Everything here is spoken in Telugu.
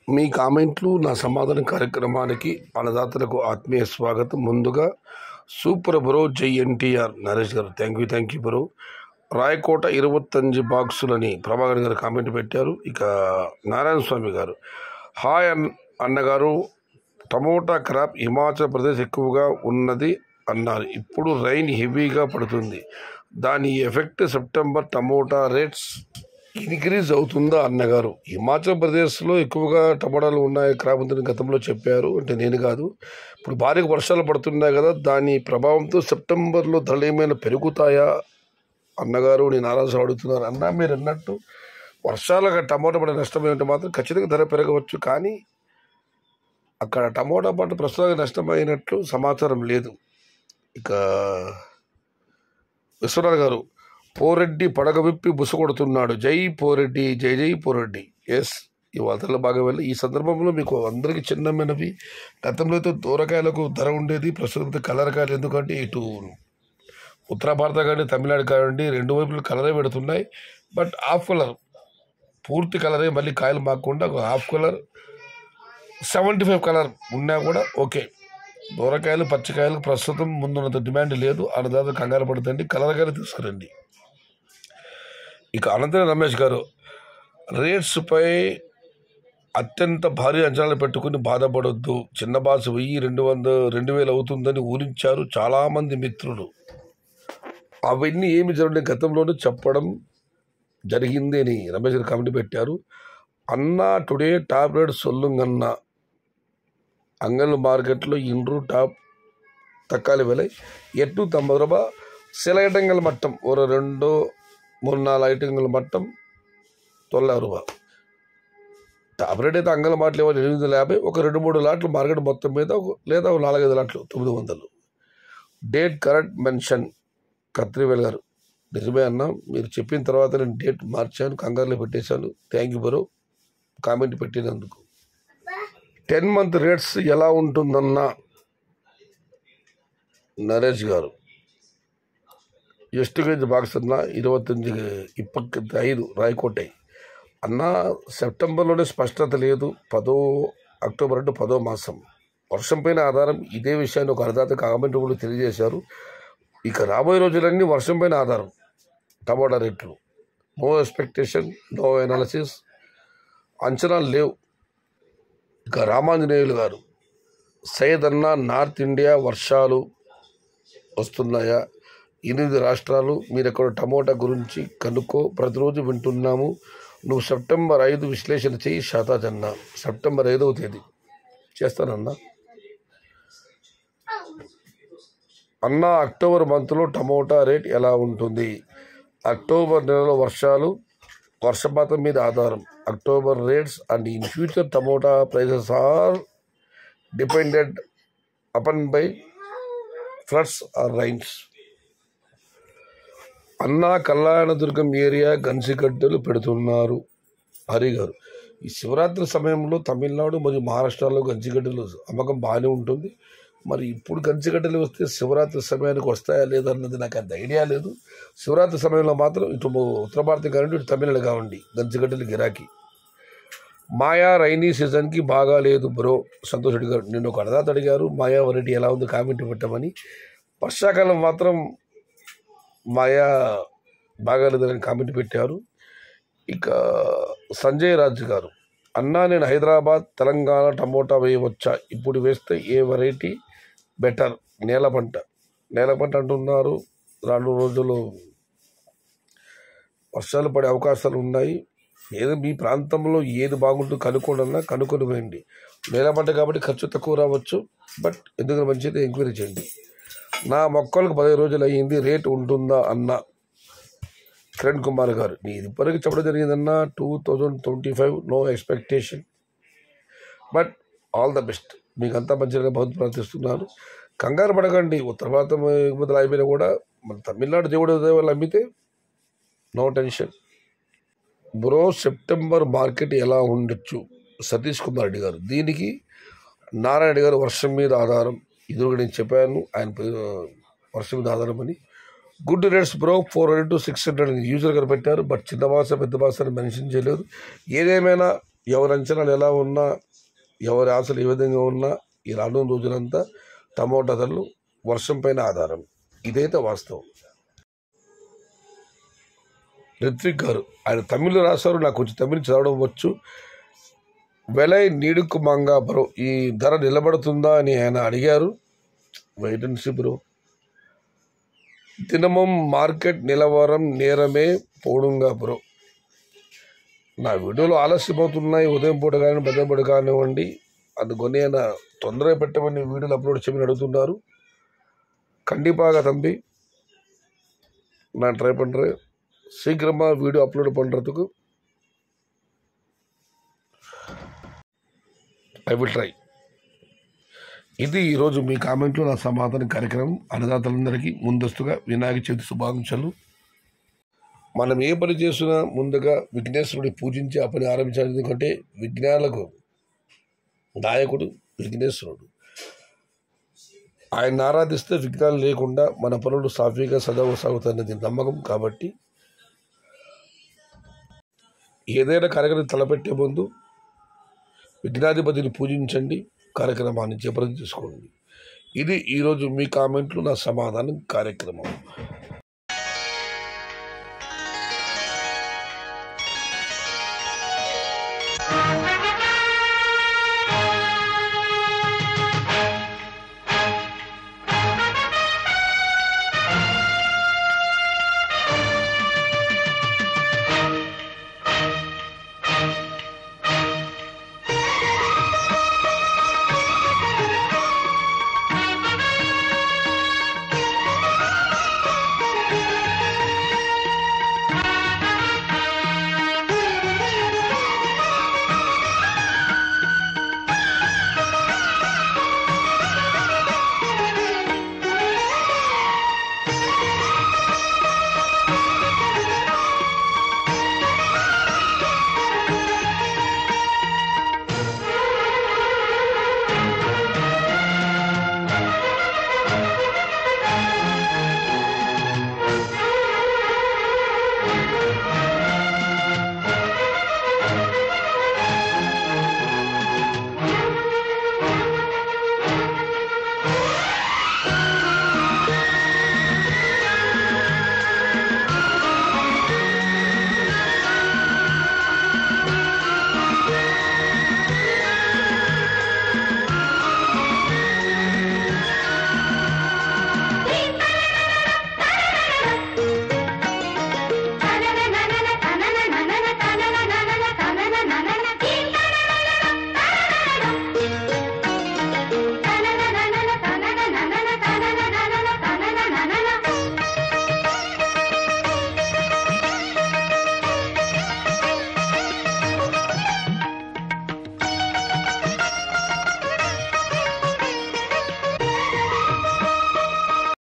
మీ కామెంట్లు నా సమాధానం కార్యక్రమానికి అన్నదాతలకు ఆత్మీయ స్వాగతం. ముందుగా సూపర్ బ్రో జై ఎన్టీఆర్ నరేష్ గారు thank you bro. Rayakota 25 బాక్సులని Prabhakar గారు కామెంట్ పెట్టారు. ఇక నారాయణ స్వామి గారు హాయ్ అన్నగారు, టమోటా క్రాప్ హిమాచల్ ప్రదేశ్ ఎక్కువగా ఉన్నది అన్నారు. ఇప్పుడు రైన్ హెవీగా పడుతుంది, దాని effect September tomato rates increase అవుతుందా అన్నగారు? హిమాచల్ ప్రదేశ్లో ఎక్కువగా టమాటాలు ఉన్నాయి క్రాప్ ఉందని గతంలో చెప్పారు, అంటే నేను కాదు. ఇప్పుడు భారీగా వర్షాలు పడుతున్నాయి కదా, దాని ప్రభావంతో సెప్టెంబర్లో ధరలు ఏమైనా పెరుగుతాయా అన్నగారు నేను ఆలోచన అడుగుతున్నారు. అన్న మీరు అన్నట్టు వర్షాలుగా టమాటా పంట నష్టమైనట్టు మాత్రం ఖచ్చితంగా ధర పెరగవచ్చు, కానీ అక్కడ టమోటా పంట ప్రస్తుతంగా నష్టమైనట్లు సమాచారం లేదు. ఇక విశ్వనాథ్ గారు పోరెడ్డి పడగ విప్పి బుసకొడుతున్నాడు, జై పోరెడ్డి, జై పోరెడ్డి. ఎస్, ఈ వార్తల్లో బాగా వెళ్ళి ఈ సందర్భంలో మీకు అందరికీ చిన్నమైనవి. గతంలో అయితే దూరకాయలకు ధర ఉండేది, ప్రస్తుతం కలరకాయలు, ఎందుకంటే ఇటు ఉత్తర భారత కానీ తమిళనాడు కానివ్వండి రెండు వైపులు కలరే పెడుతున్నాయి. బట్ హాఫ్ కలర్, పూర్తి కలరే మళ్ళీ కాయలు మాకుండా హాఫ్ కలర్ 75 కలర్ ఉన్నా కూడా ఓకే. దూరకాయలు పచ్చికాయలకు ప్రస్తుతం ముందున్నంత డిమాండ్ లేదు, అన్నదాత కంగారు పడుతుంది, కలర్ కానీ తీసుకురండి. ఇక అనంతరం రమేష్ గారు రేట్స్పై అత్యంత భారీ అంచనాలు పెట్టుకుని బాధపడొద్దు, చిన్న బాసు 1000-2000 అవుతుందని ఊరించారు చాలామంది మిత్రులు. అవన్నీ ఏమి జరగలేదు, గతంలోనూ చెప్పడం జరిగింది అని రమేష్ గారు కామెంట్ పెట్టారు. అన్నా టుడే టాప్ రేట్ సొల్లుంగన్నా అంగల్ మార్కెట్లో ఇండ్రు టాప్ తక్కాలి విலை 890 ரூபாய். சில இடங்கள் மட்டும் ஒரு 2-3-4 ఐటెంల మట్టం 90 రూపాయలు. టాప్ రేట్ అయితే అంగళ మాటలు ఇవ్వాలి 850, ఒక 2-3 లాట్లు మార్కెట్ మొత్తం మీద, లేదా 4-5 లాట్లు 900. డేట్ కరెక్ట్ మెన్షన్ కత్రివేల్ గారు, నిజమే అన్న, మీరు చెప్పిన తర్వాత నేను డేట్ మార్చాను, కంగారులో పెట్టేశాను. థ్యాంక్ యూ బ్రో కామెంట్ పెట్టినందుకు. 10 మంత్ రేట్స్ ఎలా ఉంటుందన్న నరేష్ గారు, ಎಷ್ಟು కేజీ బాక్స్ అన్న 25 రాయకోటై అన్న. సెప్టెంబర్లోనే స్పష్టత లేదు, 10 అక్టోబర్ అంటే 10వ మాసం. వర్షం పైన ఆధారం, ఇదే విషయాన్ని ఒక అన్నదాత కామెంట్ కూడా తెలియజేశారు. ఇక రాబోయే రోజులన్నీ వర్షం పైన ఆధారం టమాటా రేట్లు. నో ఎక్స్పెక్టేషన్, నో అనాలిసిస్, అంచనాలు లేవు. ఇక రామాంజనేయులు గారు సయ్యద్ అన్న, నార్త్ ఇండియా వర్షాలు వస్తున్నాయా? 8 రాష్ట్రాలు, మీరెక్కడ టమోటా గురించి కనుక్కో, ప్రతిరోజు వింటున్నాము. నువ్వు సెప్టెంబర్ 5 విశ్లేషణ చేయి షాతాజ్ అన్న. సెప్టెంబర్ 5వ తేదీ చేస్తానన్నా. అన్న అక్టోబర్ మంత్లో టమోటా రేట్ ఎలా ఉంటుంది? అక్టోబర్ నెలలో వర్షపాతం మీద ఆధారం. October rates and in future tomato prices are depended upon by floods or rains. అన్నా కళ్యాణదుర్గం ఏరియా గంజిగడ్డలు పెడుతున్నారు హరి గారు. ఈ శివరాత్రి సమయంలో తమిళనాడు మరియు మహారాష్ట్రలో గంజిగడ్డలు అమ్మకం బాగానే ఉంటుంది. మరి ఇప్పుడు గంజిగడ్డలు వస్తే శివరాత్రి సమయానికి వస్తాయా లేదన్నది నాకు అంత ఐడియా లేదు. శివరాత్రి సమయంలో మాత్రం ఇటు ఉత్తర భారతం కానివ్వండి, ఇటు తమిళనాడు కావండి గంజిగడ్డలు గిరాకీ. మాయా రైనీ సీజన్కి బాగా లేదు బ్రో. సంతోష్ రెడ్డి గారు, నేను ఒక అన్నదాత అడిగారు మాయా వెరైటీ ఎలా ఉంది కామెంట్ పెట్టమని. వర్షాకాలం మాత్రం మాయా బాగాలేదని కామెంట్ పెట్టారు. ఇక సంజయ్ రాజ్ గారు, అన్నా నేను హైదరాబాద్ తెలంగాణ టమోటా వేయవచ్చా? ఇప్పుడు వేస్తే ఏ వెరైటీ బెటర్? నేల పంట అంటున్నారు. రాను రోజులు వర్షాలు పడే అవకాశాలు ఉన్నాయి. ఏదో మీ ప్రాంతంలో ఏది బాగుంటుందో కనుక్కొని వేయండి. నేల పంట కాబట్టి ఖర్చు తక్కువ రావచ్చు, బట్ ఎందుకంటే మంచిది ఎంక్వైరీ చేయండి. నా మొక్కలకు 15 రోజులు అయ్యింది, రేట్ ఉంటుందా అన్న కిరణ్ కుమార్ గారు. నేను ఇప్పటికీ చెప్పడం జరిగిందన్న 2025 no expectation, but all the best. మీకు అంతా మంచిగా బహుత్ ప్రార్థిస్తున్నాను. కంగారు పడకండి, ఉత్తర భారతం ఎగుమతులు అయిపోయినా కూడా మన తమిళనాడు దేవుడు వాళ్ళు అమ్మితే no tension bro. September market ఎలా ఉండొచ్చు? సతీష్ కుమార్ రెడ్డి గారు, దీనికి నారాయణ రెడ్డి గారు వర్షం మీద ఆధారం. ఇదిగా నేను చెప్పాను, ఆయన వర్షం మీద ఆధారం అని. Good rates bro 400 to 600 user గారు పెట్టారు, బట్ చిన్న భాష పెద్ద భాష అని మెన్షన్ చేయలేదు. ఏదేమైనా ఎవరి అంచనాలు ఎలా ఉన్నా, ఎవరి ఆశలు ఏ విధంగా ఉన్నా, ఈ రానున్న రోజులంతా టమోటా ధరలు వర్షం పైన ఆధారం. ఇదైతే వాస్తవం. రిత్విక్ గారు ఆయన తమిళ్లో రాశారు, నాకు కొంచెం తమిళ్ చదవడం వచ్చు. వెలై నీడుకుమంగా బ్రో, ఈ ధర నిలబడుతుందా అని ఆయన అడిగారు. Wait and see bro. దినమం మార్కెట్ నిలవరం నేరమే పోడుంగా బ్రో. నా వీడియోలు ఆలస్యమవుతున్నాయి, ఉదయం పూట కానీ మధ్యాహ్నం పూట కానివ్వండి, అందుకొని ఆయన తొందరగా పెట్టమని వీడియోలు అప్లోడ్ చేయమని అడుగుతున్నారు. கண்டிப்பாக தம்பி, நான் ட்ரை பண்ணுறேன். சீக்கிரமாக வீடியோ அப்லோடு பண்ணுறதுக்கு ఐ విల్ ట్రై. ఇది ఈరోజు మీ కామెంట్లో నా సమాధాన కార్యక్రమం. అన్నదాతలందరికీ ముందస్తుగా వినాయక చవితి శుభాకాంక్షలు. మనం ఏ పని చేసినా ముందుగా విఘ్నేశ్వరుడి పూజించి ఆ పని ఆరంభించాలి. ఎందుకంటే విఘ్నాలకు నాయకుడు విఘ్నేశ్వరుడు. ఆయన ఆరాధిస్తే విఘ్నాలు లేకుండా మన పనులు సాఫీగా సజావుగా సాగుతాయనేది నమ్మకం. కాబట్టి ఏదైనా కార్యక్రమం తలపెట్టే ముందు విఘ్నాధిపతిని పూజించండి, కార్యక్రమాన్ని జయప్రదం చేసుకోండి. ఇది ఈరోజు మీ కామెంట్లు నా సమాధానం కార్యక్రమం.